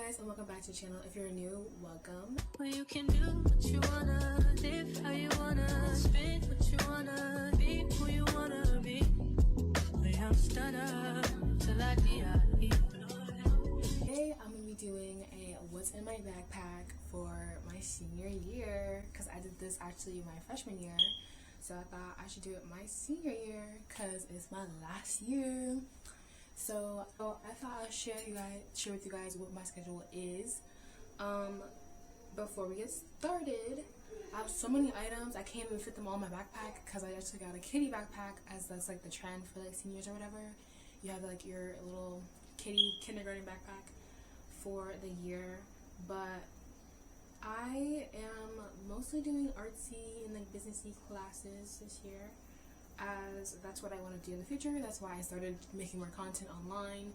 guys, and welcome back to the channel. If you're new, welcome. Well, you can do what you wanna, live how you wanna, spit what you wanna, be who you wanna be. We have stunner till I die. Today, I'm gonna be doing a what's in my backpack for my senior year, because I did this actually my freshman year. So I thought I should do it my senior year because it's my last year. So I thought I'd share with you guys what my schedule is. Before we get started, I have so many items I can't even fit them all in my backpack because I actually got a kitty backpack, as that's like the trend for like seniors or whatever. You have like your little kitty kindergarten backpack for the year, but I am mostly doing artsy and like businessy classes this year, as that's what I want to do in the future. That's why I started making more content online.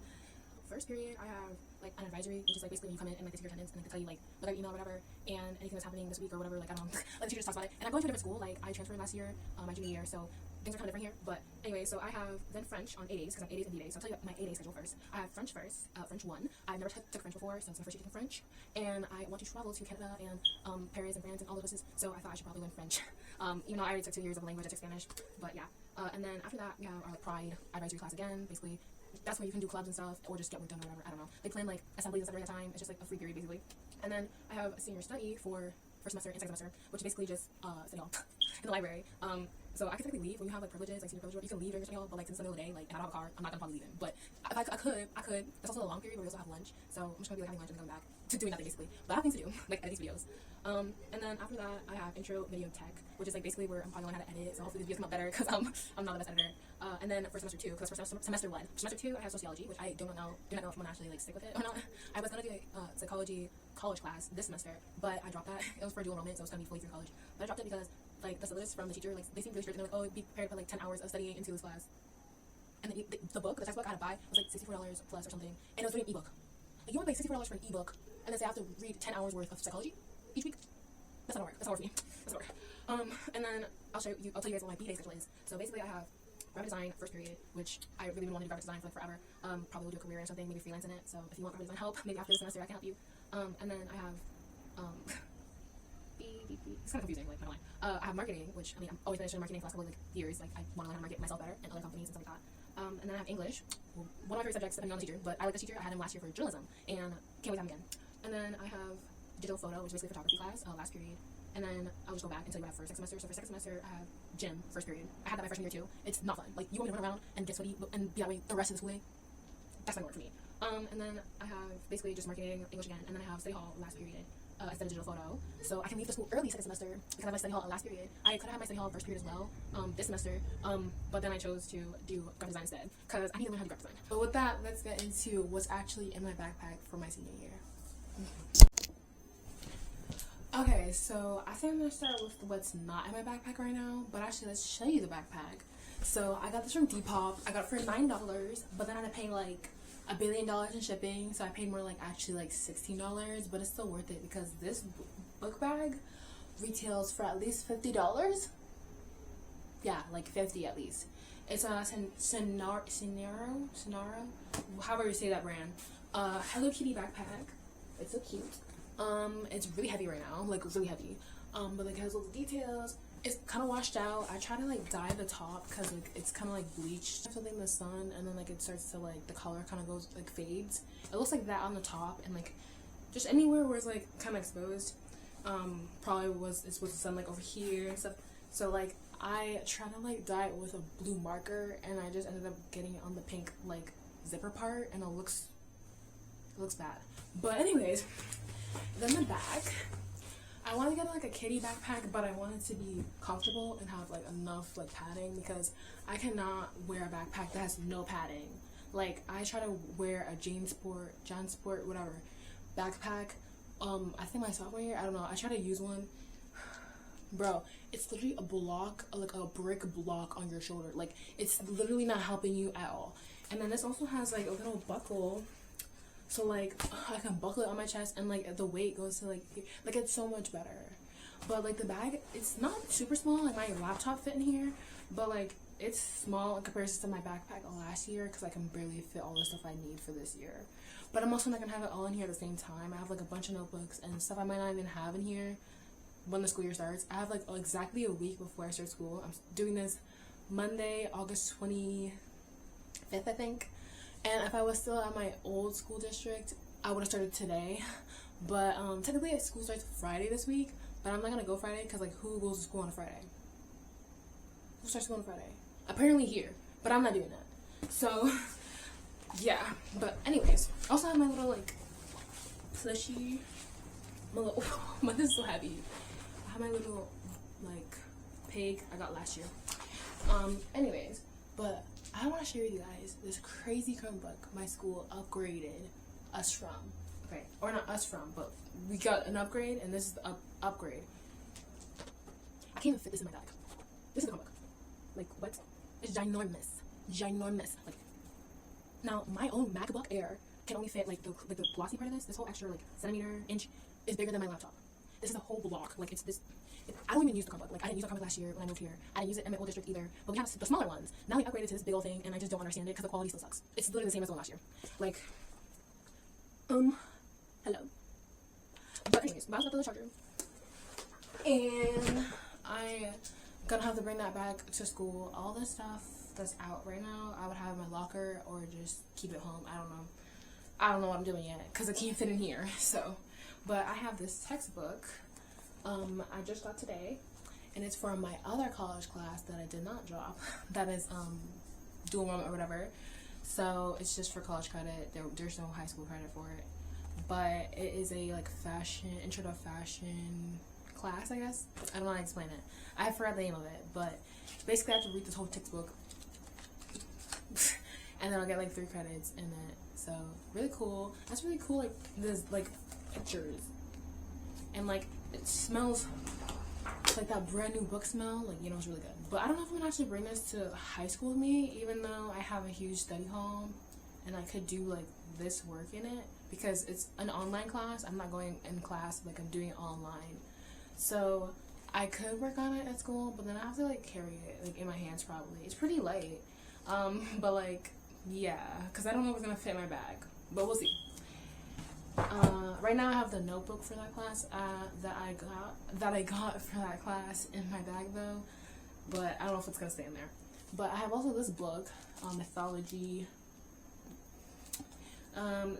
First period, I have like an advisory, which is like basically when you come in and like they see your attendance and like they tell you like look at your email or whatever, and anything that's happening this week or whatever, like I don't know, like the teacher just talks about it. And I'm going to a different school. Like I transferred last year, my junior year, so things are kind of different here. But anyway, so I have then French on A days because I'm A days and B days. So I'll tell you my A day schedule first. I have French first, French 1. I've never took French before, so it's my first year taking French, and I want to travel to Canada and Paris and France and all those places. So I thought I should probably learn French. Even though I already took 2 years of language, I took Spanish, but yeah. And then after that, we have our Pride advisory class again. Basically, that's where you can do clubs and stuff, or just get work done or whatever. I don't know. They plan like assemblies and stuff during that time. It's just like a free period basically. And then I have senior study for first semester and second semester, which is basically just study hall in the library. So I can technically leave when you have like privileges, like senior privilege. You can leave during your study hall, but like since it's the middle of the day, like and I don't have a car, I'm not gonna probably leave it. But if I could. It's also a long period, but we also have lunch, so I'm just gonna be like having lunch and then coming back to doing nothing basically. But I have things to do, like edit these videos. And then after that, I have intro video tech, which is like basically where I'm probably learning how to edit. So hopefully these videos come out better because I'm not the best editor. And then for semester 2, because for semester 1, semester 2 I have sociology, which I do not know if I'm gonna actually like stick with it or not. I was gonna do a psychology college class this semester, but I dropped that. It was for dual enrollment, so it was gonna be fully through college. But I dropped it because like the syllabus from the teacher, like they seemed really strict. And they're like, oh, be prepared for like 10 hours of studying into this class. And then the textbook I had to buy was like $64 plus or something, and it was doing an ebook. Like you want to pay $64 for an ebook, and then say I have to read 10 hours worth of psychology each week? That's not work. That's not work for me. That's not work. And then I'll tell you guys what my B day schedule is. So basically, I have graphic design first period, which I really been wanting to do graphic design for like forever. Probably will do a career or something, maybe freelance in it. So if you want graphic design help, maybe after this semester I can help you. And then I have it's kind of confusing, like, not lie. I have marketing, which, I mean, I'm always been interested in marketing for the last couple of like, years. Like, I want to learn how to market myself better and other companies and stuff like that. And then I have English, one of my favorite subjects, depending on the teacher, but I like this teacher. I had him last year for journalism, and can't wait to have him again. And then I have digital photo, which is basically photography class, last period. And then I'll just go back and tell you what I have for second semester. So for second semester, I have gym, first period. I had that my freshman year too. It's not fun. Like, you want me to run around and get sweaty and be that way the rest of the school day? That's not gonna work for me. And then I have basically just marketing, English again, and then I have study hall last period. Instead of digital photo, so I can leave the school early second semester because I have my study hall last period. I could have had my study hall first period as well, this semester, but then I chose to do graphic design instead because I need to learn how to do graphic design. But with that, let's get into what's actually in my backpack for my senior year. Okay, so I think I'm gonna start with what's not in my backpack right now, but actually let's show you the backpack. So I got this from Depop. I got it for $9, but then I had to pay like $1 billion in shipping, so I paid more like actually like $16, but it's still worth it because this book bag retails for at least $50. Yeah, like 50 at least. It's a Sonaro, however you say that brand. Hello Kitty backpack. It's so cute. It's really heavy right now, like really heavy. But like it has all the details. It's kind of washed out. I try to like dye the top because like it's kind of like bleached something in the sun, and then like it starts to like the color kind of goes like fades. It looks like that on the top, and like just anywhere where it's like kind of exposed. Probably it's with the sun like over here and stuff. So like I try to like dye it with a blue marker, and I just ended up getting it on the pink like zipper part, and it looks bad. But anyways, then the back. I want to get like a kitty backpack, but I want it to be comfortable and have like enough like padding because I cannot wear a backpack that has no padding. Like I try to wear a JanSport, whatever backpack. I think my sophomore year, I don't know. I try to use one. Bro, it's literally a block, like a brick block on your shoulder. Like it's literally not helping you at all. And then this also has like a little buckle. So like I can buckle it on my chest, and like the weight goes to like here. Like it's so much better. But like the bag, it's not super small. Like my laptop fit in here, but like it's small in comparison to my backpack last year because I can barely fit all the stuff I need for this year. But I'm also not gonna have it all in here at the same time. I have like a bunch of notebooks and stuff I might not even have in here when the school year starts. I have like exactly a week before I start school. I'm doing this Monday, August 25th, I think. And if I was still at my old school district, I would have started today. But technically school starts Friday this week, but I'm not gonna go Friday because like who goes to school on a Friday? Who starts school on a Friday? Apparently here, but I'm not doing that. So yeah, but anyways, I also have my little like plushie, my little, but this is so heavy. I have my little like pig I got last year. Anyways, but I want to share with you guys this crazy Chromebook my school upgraded us from. Okay, or not us from, but we got an upgrade, and this is the upgrade. I can't even fit this in my bag. This is the Chromebook. Like what? It's ginormous. Like. Now, my own MacBook Air can only fit, like, the glossy part of this whole extra, like, inch is bigger than my laptop. This is a whole block. Like, it's this, I don't even use the Chromebook. Like, I didn't use the Chromebook last year when I moved here. I didn't use it in my old district either. But we have the smaller ones. Now we upgraded to this big old thing, and I just don't understand it because the quality still sucks. It's literally the same as the one last year. Like, hello. But anyways, I was at the charger. And I'm gonna have to bring that back to school. All this stuff that's out right now, I would have in my locker or just keep it home. I don't know what I'm doing yet because I can't fit in here. So, but I have this textbook I just got today, and it's for my other college class that I did not drop. That is dual enrollment or whatever. So it's just for college credit. There's no high school credit for it, but it is a like intro to fashion class, I guess. I don't know how to explain it. I forgot the name of it, but basically I have to read this whole textbook. And then I'll get like 3 credits in it. So really cool. That's really cool. Like there's like pictures, and like it smells like that brand new book smell. Like, you know, it's really good. But I don't know if I'm gonna actually bring this to high school with me, even though I have a huge study hall and I could do like this work in it because it's an online class. I'm not going in class, like I'm doing it online. So I could work on it at school, but then I have to like carry it like in my hands probably. It's pretty light. But like, yeah, because I don't know if it's gonna fit in my bag, but we'll see. Right now I have the notebook for that class that I got for that class in my bag though, but I don't know if it's gonna stay in there. But I have also this book, mythology.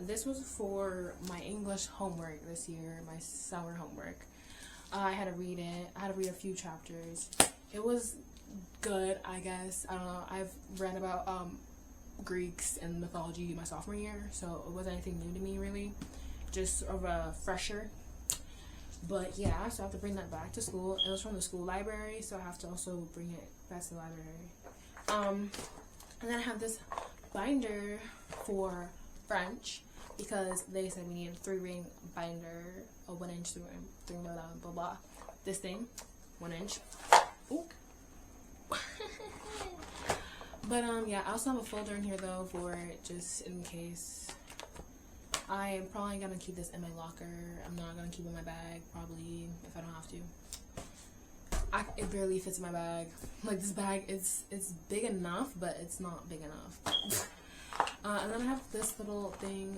This was for my English homework this year, my summer homework. I had to read it. I had to read a few chapters. It was good, I guess. I don't know. I've read about Greeks and mythology my sophomore year, so it wasn't anything new to me really. Just a refresher. But yeah, so I have to bring that back to school. It was from the school library, so I have to also bring it back to the library. And then I have this binder for French because they said we need a 3-ring binder, a 1-inch 3 blah blah blah. This thing, 1 inch. Ooh. But yeah, I also have a folder in here though for it, just in case. I am probably gonna keep this in my locker. I'm not gonna keep it in my bag probably if I don't have to. It barely fits in my bag. Like this bag, it's big enough, but it's not big enough. And then I have this little thing,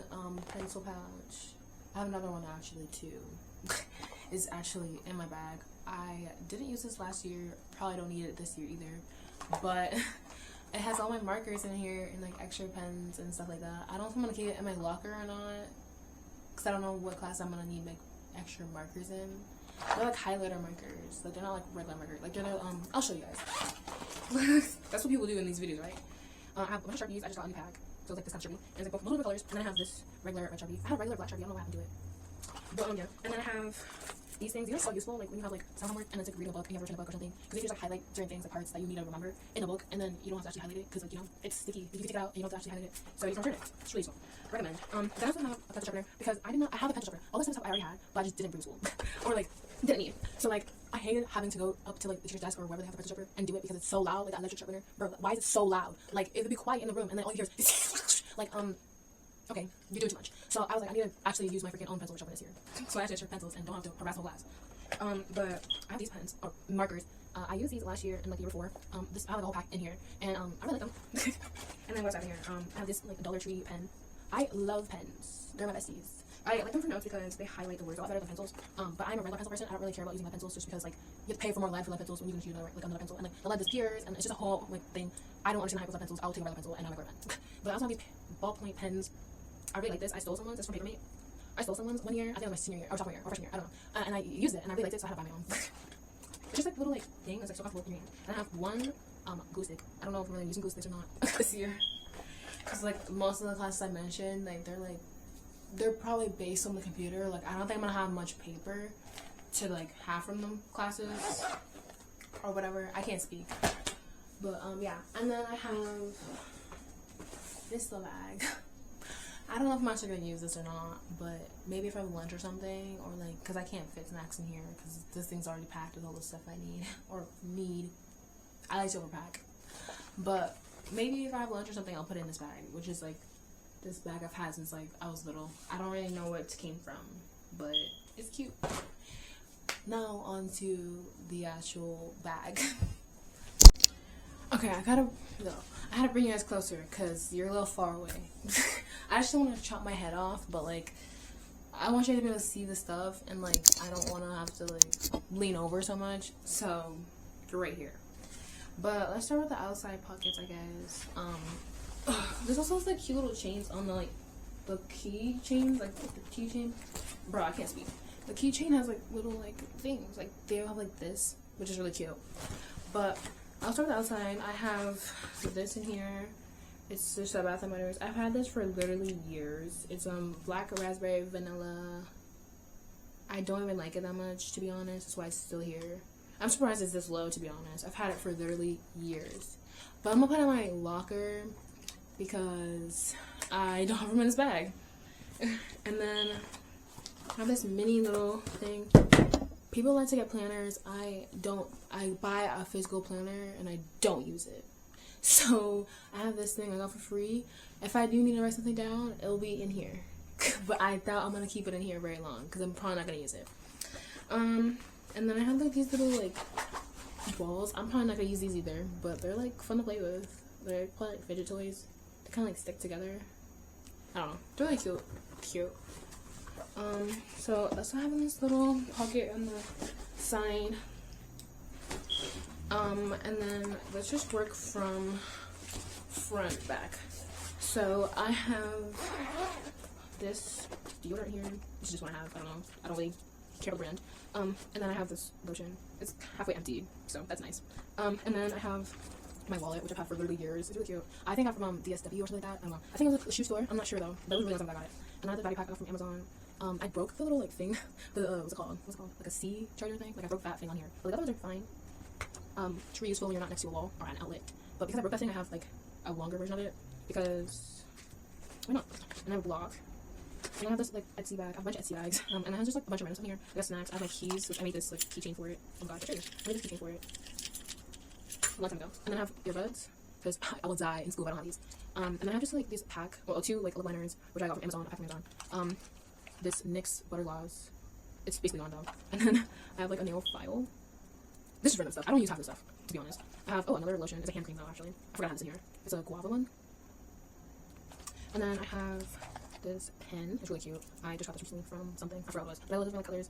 pencil pouch. I have another one actually too. It's actually in my bag. I didn't use this last year. Probably don't need it this year either. But it has all my markers in here and like extra pens and stuff like that. I don't know if I'm gonna keep it in my locker or not, cause I don't know what class I'm gonna need like extra markers in. They're like highlighter markers. Like they're not like regular markers. Like they're I'll show you guys. That's what people do in these videos, right? I have a bunch of Sharpies. I just got a new pack. So it's like this kind of Sharpie. And it's like both multiple colors. And then I have this regular red Sharpie. I have a regular black Sharpie. I don't know what happened to it. But yeah. And then I have these things. You know, it's so useful. Like when you have like some homework and it's like reading a book and you have to return a book or something. Because you just like highlight certain things, like parts that you need to remember in a book, and then you don't have to actually highlight it because like, you know, it's sticky. You can take it out and you don't have to actually highlight it. So you can return it. It's really useful. Recommend. Then I also have a pencil sharpener because I have a pencil sharpener. All this stuff I already had, but I just didn't bring to school. Or like didn't need. So like I hated having to go up to like the teacher's desk or wherever they have the pencil sharpener and do it because it's so loud. Like that electric sharpener, bro. Why is it so loud? Like it would be quiet in the room and then all you hear is like okay, you're doing too much. So I was like, I need to actually use my freaking own pencil sharpener this year. So I actually have pencils and don't have to harass my class. But I have these pens or markers. I used these last year and like the year before. This I have like a whole pack in here, and I really like them. And then what's out in here? I have this like Dollar Tree pen. I love pens. They're my besties. I like them for notes because they highlight the words a lot better than pencils. But I'm a regular pencil person. I don't really care about using my pencils just because like you have to pay for more lead for lead pencils when you can use like another pencil, and like the lead disappears, and it's just a whole like thing. I don't understand the hype with pencils. I'll take a regular pencil and a regular pen. But I also have these ballpoint pens. I really like this. I stole someone's. It's from Papermate. I stole someone's one year. I think it was my senior year or sophomore year or freshman year. I don't know. And I used it and I really liked it, so I had to buy my own. It's just like a little like thing. It's like so comfortable in your hand. And I have one glue stick. I don't know if I'm really using glue sticks or not this year. Cause like most of the classes I mentioned, like they're probably based on the computer. Like I don't think I'm gonna have much paper to like have from them classes or whatever. I can't speak, but yeah. And then I have this little bag. I don't know if I'm actually gonna use this or not, but maybe if I have lunch or something, or like, cause I can't fit snacks in here because this thing's already packed with all the stuff I need or need. I like to overpack, but maybe if I have lunch or something, I'll put it in this bag, which is like this bag I've had since like I was little. I don't really know where it came from, but it's cute. Now on to the actual bag. Okay, I had to bring you guys closer because you're a little far away. I just don't want to chop my head off, but like I want you to be able to see the stuff, and like I don't want to have to like lean over so much, so you're right here. But let's start with the outside pockets, I guess. There's also like cute little chains on the the key chains, like the keychain. Bro, I can't speak. The keychain has like little like things, like they have like this, which is really cute. But I'll start with the outside. I have this in here. It's just a Bath and Body Works. I've had this for literally years. It's black raspberry vanilla. I don't even like it that much, to be honest. That's why it's still here. I'm surprised it's this low, to be honest. I've had it for literally years. But I'm gonna put it in my locker because I don't have room in this bag. And then I have this mini little thing. People like to get planners. I don't. I buy a physical planner and I don't use it. So I have this thing I got for free. If I do need to write something down, it'll be in here. But I doubt I'm gonna keep it in here very long because I'm probably not gonna use it. And then I have like these little like balls. I'm probably not gonna use these either, but they're like fun to play with. They're like fidget toys. They kind of like stick together. I don't know. They're really cute. Cute. So that's what I have in this little pocket on the side. And then let's just work from front back. So I have this deodorant here. This is just what I have. I don't know. I don't really care about brand. And then I have this lotion. It's halfway empty, so that's nice. And then I have my wallet, which I've had for literally years. It's really cute. I think I got from DSW or something like that. I don't know. I think it was at a shoe store. I'm not sure though. That was really long time I got it. And I have the body pack I got from Amazon. I broke the little like thing. What's it called? Like a C charger thing. Like I broke that thing on here. But like, the others are fine. It's reuseful when you're not next to a wall or an outlet. But because I broke that thing, I have like a longer version of it because why not? And I have a block. And I have this like Etsy bag. I have a bunch of Etsy bags. And I have just like a bunch of random stuff in here. I got snacks. I have my keys, which I made this like keychain for it. Oh god, I made this keychain for it a long time ago. And then I have earbuds because I will die in school if I don't have these. And then I have just like this pack, well, two like lip liners, which I got from Amazon. I found Amazon. This NYX Butter Gloss. It's basically gone though. And then I have like a nail file. This is random stuff. I don't use half this stuff, to be honest. I have another lotion. It's a hand cream though, actually. I forgot I have this in here. It's a guava one. And then I have this pen. It's really cute. I just got this recently from something. I forgot what it was. But I love different colors.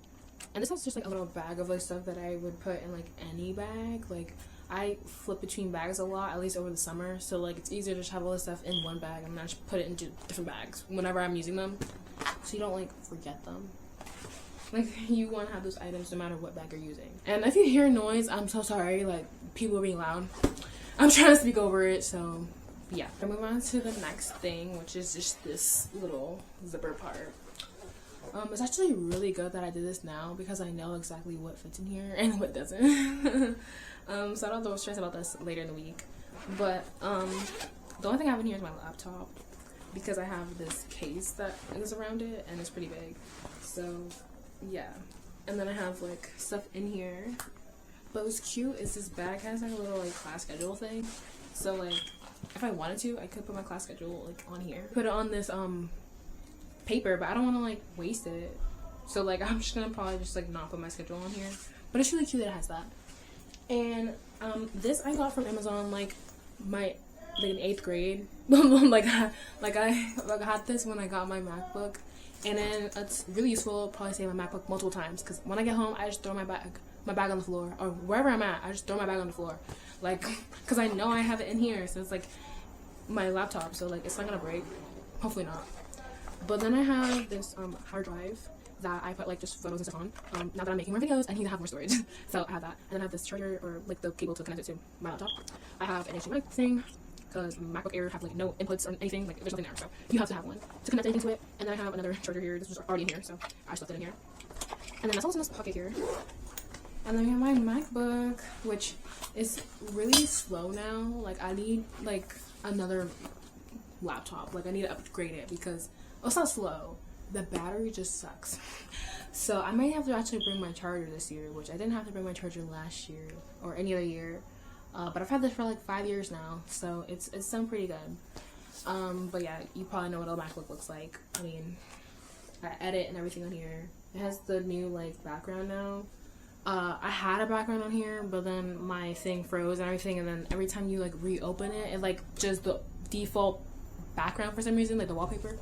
And this has just like a little bag of like stuff that I would put in like any bag. Like I flip between bags a lot, at least over the summer. So like it's easier to just have all this stuff in one bag and then just put it into different bags whenever I'm using them. So you don't like forget them. Like you want to have those items no matter what bag you're using. And if you hear noise, I'm so sorry. Like people are being loud. I'm trying to speak over it. So yeah. I move on to the next thing, which is just this little zipper part. It's actually really good that I did this now because I know exactly what fits in here and what doesn't. So I don't have to stress about this later in the week. But the only thing I have in here is my laptop because I have this case that is around it and it's pretty big. So yeah. And then I have like stuff in here. But what's cute is this bag has like a little like class schedule thing. So like if I wanted to, I could put my class schedule like on here. Put it on this paper, but I don't want to like waste it. So like I'm just gonna probably just like not put my schedule on here. But it's really cute that it has that. And this I got from Amazon like in 8th grade. I had this when I got my MacBook, and then it's really useful. I'll probably save my MacBook multiple times because when I get home, I just throw my bag on the floor, or wherever I'm at, I just throw my bag on the floor, like, because I know I have it in here, so it's like my laptop, so like it's not gonna break, hopefully not. But then I have this hard drive that I put like just photos and stuff on. Now that I'm making more videos, I need to have more storage, so I have that. And then I have this charger, or like the cable to connect it to my laptop. I have an HDMI thing because MacBook Air have like no inputs or anything, like there's nothing there, so you have to have one to connect anything to it. And then I have another charger here. This was already in here, so I stuffed it in here. And then that's also in this pocket here. And then we have my MacBook, which is really slow now. Like I need like another laptop. Like I need to upgrade it because it's not slow. The battery just sucks. So I might have to actually bring my charger this year, which I didn't have to bring my charger last year or any other year. But I've had this for like 5 years now, so it's done pretty good. But yeah, you probably know what a MacBook looks like. I mean, I edit and everything on here. It has the new like background now. I had a background on here, but then my thing froze and everything, and then every time you like reopen it, it like just the default background for some reason, like the wallpaper.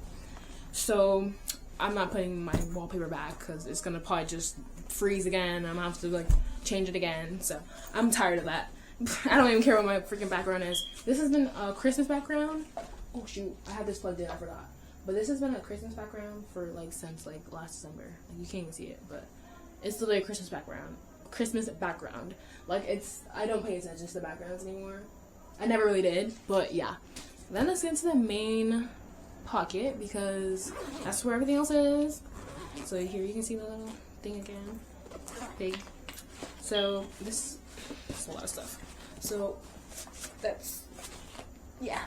So I'm not putting my wallpaper back because it's gonna probably just freeze again. I'm gonna have to like change it again. So I'm tired of that. I don't even care what my freaking background is. This has been a Christmas background. Oh shoot, I had this plugged in, I forgot. But this has been a Christmas background for like since like last December. Like you can't even see it, but it's literally a Christmas background. Christmas background. Like I don't pay attention to the backgrounds anymore. I never really did, but yeah. Then let's get into the main pocket because that's where everything else is. So here you can see the little thing again. Big. So this is a lot of stuff. So that's, yeah.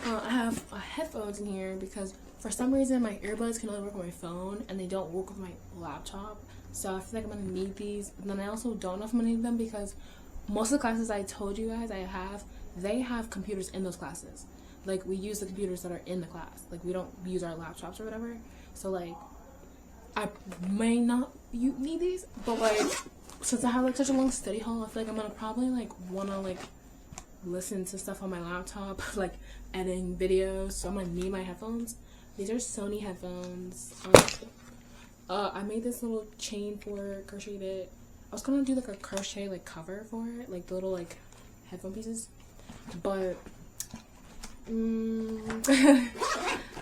I have headphones in here because for some reason my earbuds can only work with my phone and they don't work with my laptop. So I feel like I'm gonna need these. But then I also don't know if I'm gonna need them because most of the classes I told you guys they have computers in those classes. Like we use the computers that are in the class. Like we don't use our laptops or whatever. So like I may not need these, but like since I have like such a long study hall, I feel like I'm gonna probably like wanna like listen to stuff on my laptop, like editing videos. So I'm gonna need my headphones. These are Sony headphones. I made this little chain for it, crocheted it. I was gonna do like a crochet like cover for it, like the little like headphone pieces, but I don't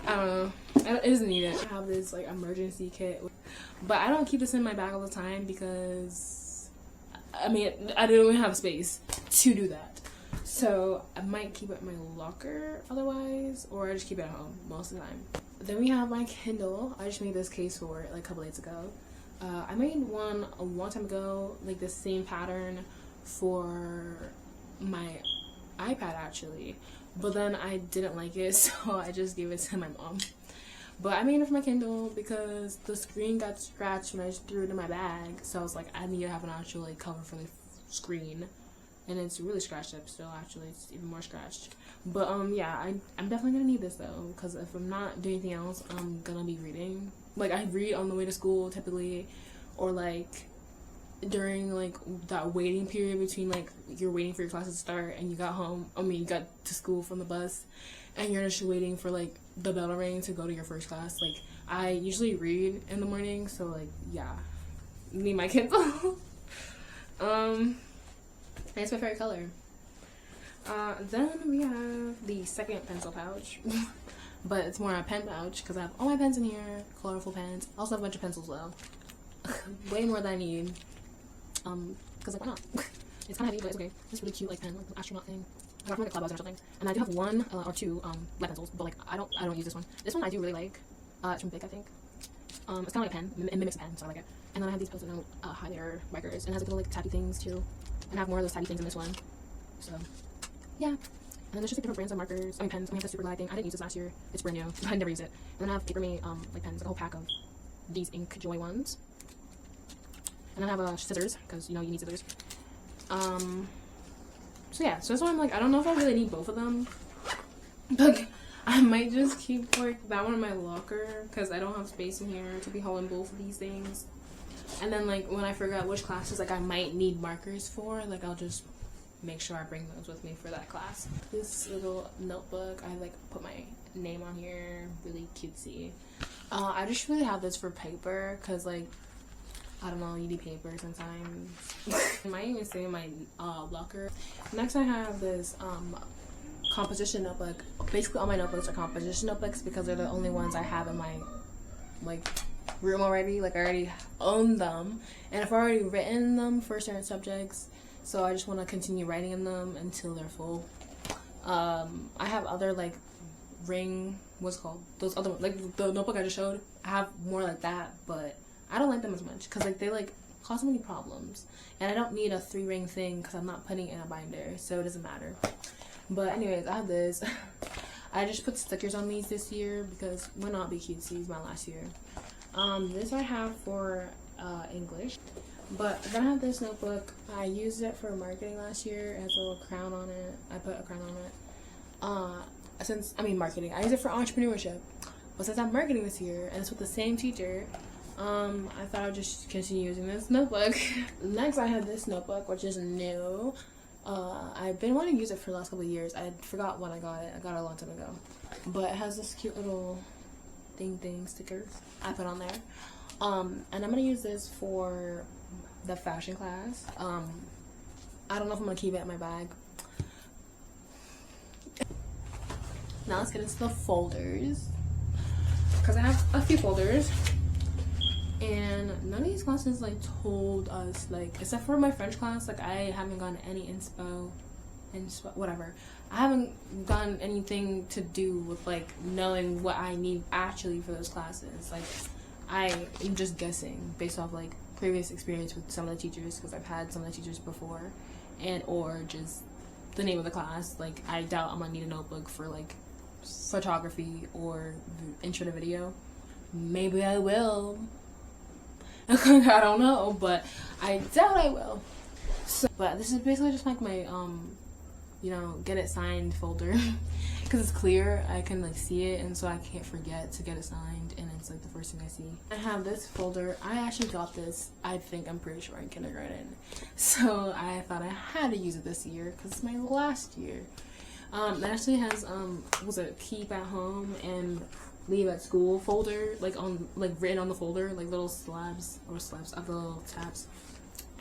know. It doesn't need it. I have this like emergency kit, but I don't keep this in my bag all the time because I mean I don't even have space to do that. So I might keep it in my locker otherwise, or I just keep it at home most of the time. Then we have my Kindle. I just made this case for it like a couple days ago. I made one a long time ago, like the same pattern for my iPad actually, but then I didn't like it, so I just gave it to my mom. But I made it for my Kindle because the screen got scratched when I just threw it in my bag, so I was like, I need to have an actual like cover for the screen. And it's really scratched up still, actually. It's even more scratched. But yeah, I'm definitely gonna need this though, because if I'm not doing anything else, I'm gonna be reading. Like I read on the way to school typically, or like during like that waiting period between like you're waiting for your classes to start and you got to school from the bus and you're just waiting for like the bell to ring to go to your first class. Like I usually read in the morning, so like yeah, need my Kindle. And it's my favorite color. Then we have the second pencil pouch, but it's more a pen pouch because I have all my pens in here, colorful pens. I also have a bunch of pencils though, way more than I need. Because like why not? It's kind of heavy, but it's okay. This really cute like pen, like an astronaut thing. I got from like a Clubhouse or something. And I do have one or two lead pencils, but like I don't use this one. This one I do really like. It's from Bic, I think. It's kind of like a pen. It mimics a pen, so I like it. And then I have these Post-it note highlighter markers, and it has like little like tappy things too. And I have more of those tappy things in this one. So yeah. And then there's just like different brands of markers. I mean pens. We have the Super Glide thing. I didn't use this last year. It's brand new. I never use it. And then I have Paper Mate like pens, like a whole pack of these Ink Joy ones. And then I have scissors because you know you need scissors. So yeah. So that's why I'm like I don't know if I really need both of them. But I might just keep like that one in my locker because I don't have space in here to be hauling both of these things. And then like when I figure out which classes like I might need markers for, like I'll just make sure I bring those with me for that class. This little notebook, I like put my name on here, really cutesy. I just really have this for paper because like I don't know, you need paper sometimes. It might even stay in my locker. Next I have this composition notebook. Basically all my notebooks are composition notebooks because they're the only ones I have in my like room already. Like I already own them and I've already written them for certain subjects, so I just want to continue writing in them until they're full. I have other like what's it called, those other like the notebook I just showed. I have more like that, but I don't like them as much because like they like cause many problems and I don't need a 3-ring thing because I'm not putting it in a binder, so it doesn't matter. But anyways, I have this. I just put stickers on these this year because why not be cutesy? It's my last year. This I have for English. But then I have this notebook. I used it for marketing last year. It has a little crown on it. I put a crown on it. Marketing. I use it for entrepreneurship. But since I'm marketing this year and it's with the same teacher, I thought I'd just continue using this notebook. Next, I have this notebook, which is new. I've been wanting to use it for the last couple of years. I forgot when I got it. I got it a long time ago. But it has this cute little thing stickers I put on there. And I'm going to use this for the fashion class. I don't know if I'm going to keep it in my bag. Now let's get into the folders. Because I have a few folders. And none of these classes like told us, like except for my French class, like I haven't gotten any inspo whatever. I haven't gotten anything to do with like knowing what I need actually for those classes. Like I am just guessing based off like previous experience with some of the teachers, because I've had some of the teachers before, and or just the name of the class. Like I doubt I'm gonna need a notebook for like photography or intro to video. Maybe I will. I don't know, but I doubt I will. So, but this is basically just like my get it signed folder because it's clear. I can like see it, and so I can't forget to get it signed, and it's like the first thing I see. I have this folder. I actually got this, I'm pretty sure, in kindergarten, so I thought I had to use it this year because it's my last year. It actually has keep at home and leave at school folder, written on the folder, like little slabs of the little tabs.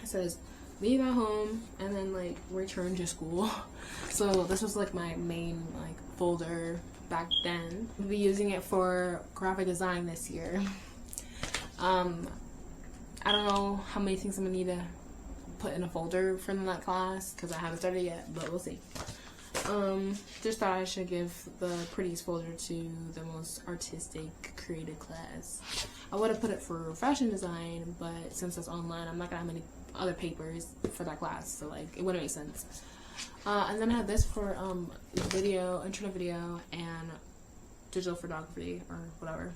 It says leave at home and then like return to school. So this was like my main like folder back then. I'll be using it for graphic design this year. I don't know how many things I'm gonna need to put in a folder from that class because I haven't started yet, but we'll see. Just thought I should give the prettiest folder to the most artistic, creative class. I would have put it for fashion design, but since it's online, I'm not gonna have many other papers for that class, so like it wouldn't make sense. And then I have this for video, intro to video, and digital photography or whatever,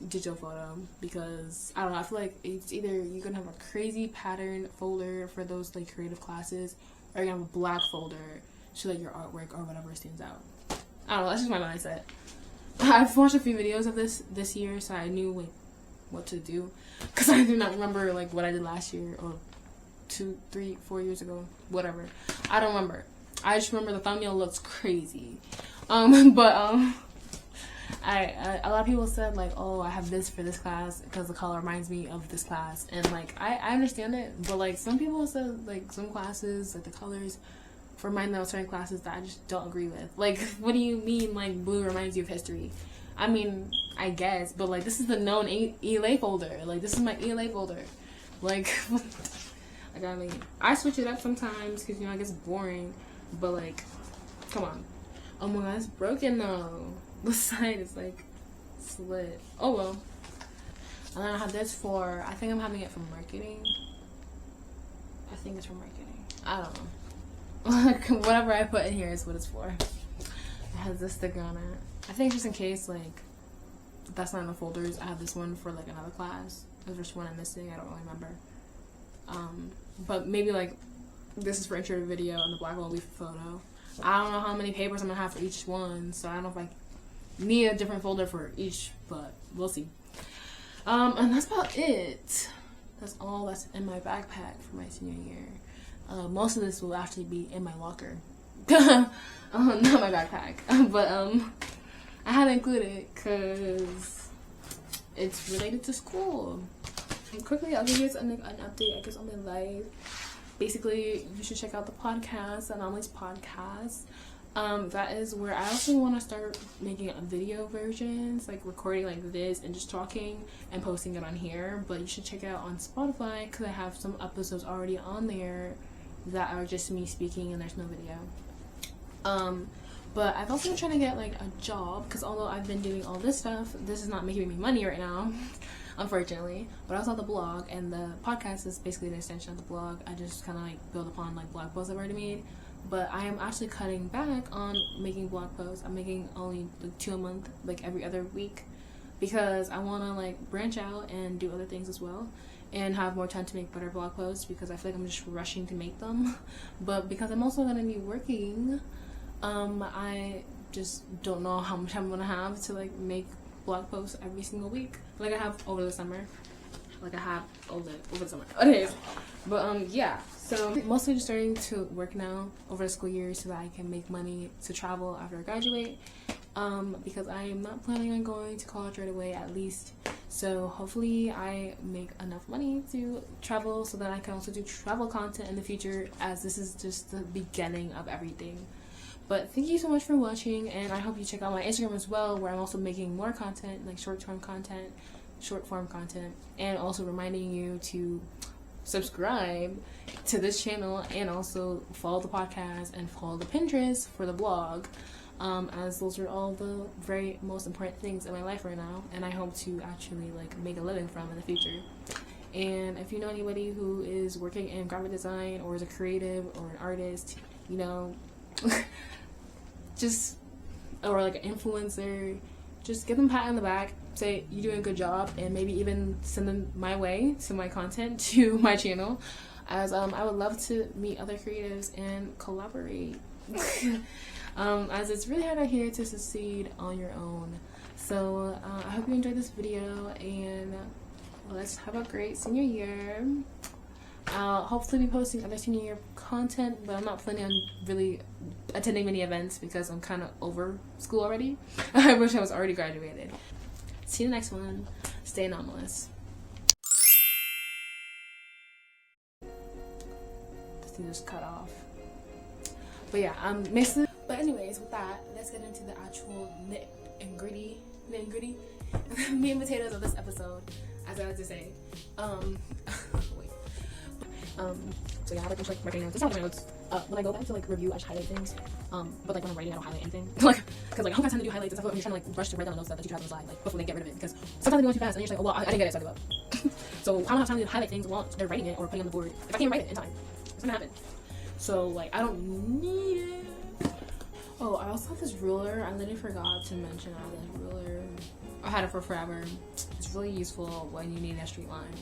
digital photo, because I don't know. I feel like it's either you're gonna have a crazy pattern folder for those like creative classes, or you have a black folder so that your artwork or whatever stands out. I don't know, that's just my mindset. I've watched a few videos of this year, so I knew like what to do, because I do not remember like what I did last year or 2, 3, 4 years ago, whatever. I don't remember. I just remember the thumbnail looks crazy. A lot of people said like, oh, I have this for this class because the color reminds me of this class, and like I understand it, but like some people said like some classes like the colors remind them of certain classes that I just don't agree with. Like, what do you mean like blue reminds you of history? I mean, I guess, but like this is the known ELA folder. Like this is my ELA folder. Like I switch it up sometimes because it gets boring, but like come on. Oh my god, it's broken though. The side is like slit. Oh well. And then I have this for, I think I'm having it for marketing. I think it's for marketing. I don't know. Whatever I put in here is what it's for. It has this sticker on it. I think just in case like that's not in the folders, I have this one for like another class. There's just one I'm missing. I don't really remember. But maybe like this is for intro to video and the black one will be for photo. I don't know how many papers I'm gonna have for each one, so I don't know if I need a different folder for each, but we'll see. And that's about it. That's all that's in my backpack for my senior year. Most of this will actually be in my locker. Not my backpack. But I had to include it because it's related to school. And quickly, I'll give you an update, I guess, on my life. Basically, you should check out the podcast, Anomaly's podcast. That is where I also want to start making video versions, like recording like this and just talking and posting it on here. But you should check it out on Spotify because I have some episodes already on there that are just me speaking and there's no video. But I've also been trying to get like a job because although I've been doing all this stuff, this is not making me money right now, unfortunately. But I also have the blog, and the podcast is basically an extension of the blog. I just kind of like build upon like blog posts I've already made. But I am actually cutting back on making blog posts. I'm making only like 2 a month, like every other week, because I want to like branch out and do other things as well and have more time to make better blog posts because I feel like I'm just rushing to make them. But because I'm also going to be working, I just don't know how much I'm going to have to like make blog posts every single week like I have over the summer. Like I have over the summer. Anyways, but yeah. So mostly just starting to work now over the school year so that I can make money to travel after I graduate. Because I am not planning on going to college right away, at least. So hopefully I make enough money to travel so that I can also do travel content in the future, as this is just the beginning of everything. But thank you so much for watching, and I hope you check out my Instagram as well, where I'm also making more content, like short form content, and also reminding you to subscribe to this channel and also follow the podcast and follow the Pinterest for the blog, as those are all the very most important things in my life right now, and I hope to actually like make a living from in the future. And if you know anybody who is working in graphic design or is a creative or an artist, you know, just, or like an influencer, just give them a pat on the back, say you're doing a good job, and maybe even send them my way to my content, to my channel, as I would love to meet other creatives and collaborate. As it's really hard out here to succeed on your own. So I hope you enjoyed this video, and let's have a great senior year. I'll hopefully be posting other senior year content, but I'm not planning on really attending many events because I'm kind of over school already. I wish I was already graduated. See you in the next one. Stay anomalous. This thing just cut off. But yeah, but anyways, with that, let's get into the actual nit and gritty meat and potatoes of this episode, as I like to say. So yeah, I like writing notes. It's not my notes. When I go back to like review, I just highlight things. But like when I'm writing, I don't highlight anything. Like, cause like I don't have time to do highlights and stuff. I'm just trying to like rush to write down the notes that you have on the slide, like before they get rid of it. Because sometimes they go too fast, and you're just like, oh well, I didn't get it, so I give up. So I don't have time to highlight things while they're writing it or putting it on the board if I can't write it in time. It's gonna happen. So like I don't need it. Oh, I also have this ruler. I literally forgot to mention I have this ruler. I had it for forever. It's really useful when you need a straight line.